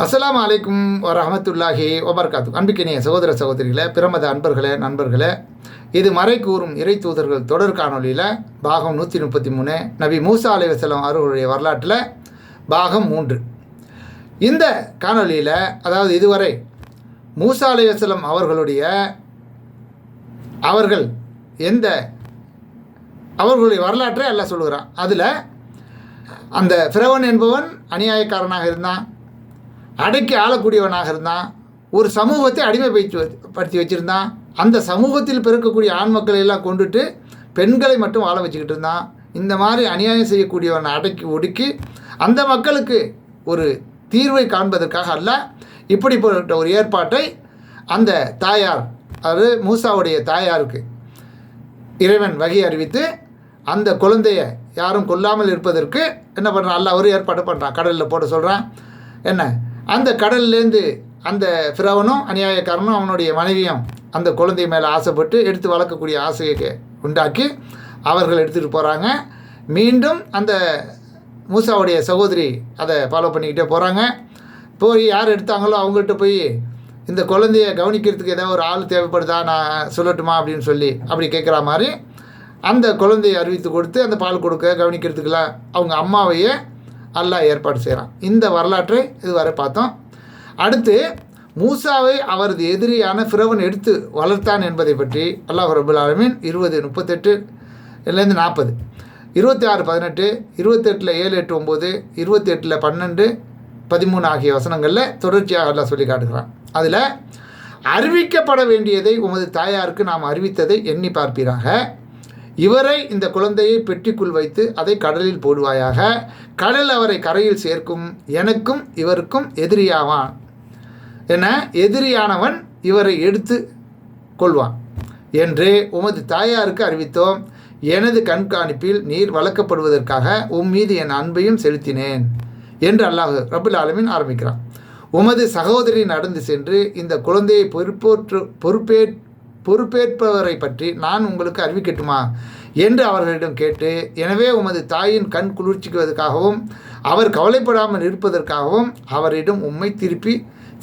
அஸ்ஸலாமு அலைக்கும் வரஹ்மத்துல்லாஹி வபரகாத்து. அன்பிக்கினிய சகோதர சகோதரிகளே, பிரமத அன்பர்களே, நண்பர்களே, இது மறை கூறும் இறை தூதர்கள் தொடர் காணொலியில் பாகம் 133 நபி மூசா அலைஹிஸ்ஸலாம் அவர்களுடைய வரலாற்றில் பாகம் 3. இந்த காணொலியில், அதாவது இதுவரை மூசா அலைஹிஸ்ஸலாம் அவர்களுடைய வரலாற்றை அல்லாஹ் சொல்லுகிறான். அதில் அந்த ஃபிரௌன் என்பவன் அநியாயக்காரனாக இருந்தான், அடக்கி ஆளக்கூடியவனாக இருந்தான், ஒரு சமூகத்தை அடிமைப்படுத்தி வச்சுருந்தான். அந்த சமூகத்தில் பிறக்கக்கூடிய ஆண் மக்களை எல்லாம் கொண்டுட்டு பெண்களை மட்டும் வாழ வச்சுக்கிட்டு இருந்தான். இந்த மாதிரி அநியாயம் செய்யக்கூடியவனை அடக்கி ஒடுக்கி அந்த மக்களுக்கு ஒரு தீர்வை காண்பதற்காக அல்ல இப்படிப்பட்ட ஒரு ஏற்பாட்டை அந்த தாயார், அதாவது மூசாவுடைய தாயாருக்கு இறைவன் வகை அறிவித்து அந்த குழந்தைய யாரும் கொல்லாமல் இருப்பதற்கு என்ன பண்ணுறான், அல்ல ஒரு ஏற்பாடு பண்ணுறான். கடலில் போட சொல்கிறான். என்ன, அந்த கடல்லேருந்து அந்த ஃபிரௌனும் அநியாயக்காரனும் அவனுடைய மனைவியும் அந்த குழந்தை மேலே ஆசைப்பட்டு எடுத்து வளர்க்கக்கூடிய ஆசையை உண்டாக்கி அவர்கள் எடுத்துகிட்டு போகிறாங்க. மீண்டும் அந்த மூசாவுடைய சகோதரி அதை ஃபாலோ பண்ணிக்கிட்டே போகிறாங்க. போய் யார் எடுத்தாங்களோ அவங்கள்ட்ட போய் இந்த குழந்தைய கவனிக்கிறதுக்கு ஏதாவது ஒரு ஆள் தேவைப்படுதா, நான் சொல்லட்டுமா அப்படின்னு சொல்லி அப்படி கேட்குற மாதிரி அந்த குழந்தையை அறிவித்து கொடுத்து அந்த பால் கொடுக்க கவனிக்கிறதுக்கெல்லாம் அவங்க அம்மாவையே அல்லாஹ் ஏற்பாடு செய்கிறான். இந்த வரலாற்றை இதுவரை பார்த்தோம். அடுத்து மூசாவை அவரது எதிரியான ஃபிரௌன் எடுத்து வளர்த்தான் என்பதை பற்றி அல்லாஹ் ரப்பல் ஆலமீன் 20:38-40, 26:18, 28 7, 8, 9, 28 12, 13 ஆகிய வசனங்களில் தொடர்ச்சியாக அல்லாஹ் சொல்லி காட்டுகிறான். அதில் அறிவிக்கப்பட வேண்டியதை உமது தாயாருக்கு நாம் அறிவித்ததை எண்ணி பார்ப்பீராக. இவரை, இந்த குழந்தையை பெட்டிக்குள் வைத்து அதை கடலில் போடுவாயாக. கடல் அவரை கரையில் சேர்க்கும். எனக்கும் இவருக்கும் எதிரியாவான் என எதிரியானவன் இவரை எடுத்து கொள்வான் என்று உமது தாயாருக்கு அறிவித்தோம். எனது கண்காணிப்பில் நீர் வளர்க்கப்படுவதற்காக மீது என் அன்பையும் செலுத்தினேன் என்று அல்லாஹ் ரப்பல் ஆலமீன் ஆரம்பிக்கிறான். உமது சகோதரி நடந்து சென்று இந்த குழந்தையை பொறுப்பேற்பவரை பற்றி நான் உங்களுக்கு அறிவிக்கட்டுமா என்று அவர்களிடம் கேட்டு, எனவே உமது தாயின் கண் குளிர்ச்சிக்குவதற்காகவும் அவர் கவலைப்படாமல் இருப்பதற்காகவும் அவரிடம் உம்மை திருப்பி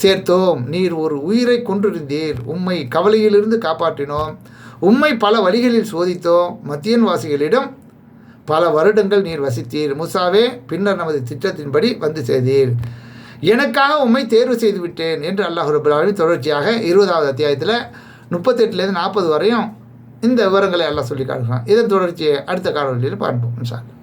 சேர்த்தோம். நீர் ஒரு உயிரை கொன்றிருந்தீர், உம்மை கவலையிலிருந்து காப்பாற்றினோம். உம்மை பல வழிகளில் சோதித்தோம். மத்தியன் வாசிகளிடம் பல வருடங்கள் நீர் வசித்தீர். மூசாவே, பின்னர் நமது திட்டத்தின்படி வந்து செய்தீர். எனக்காக உம்மை தேர்வு செய்து விட்டேன் என்று அல்லாஹ் ரப்பல் ஆலமீன் தொடர்ச்சியாக 20வது அத்தியாயத்தில் 38 40 வரையும் இந்த விவரங்களை எல்லாம் சொல்லி காட்டுகிறான். இதன் தொடர்ச்சியை அடுத்த காணொலியில் பார்ப்போம் இன்ஷா அல்லாஹ்.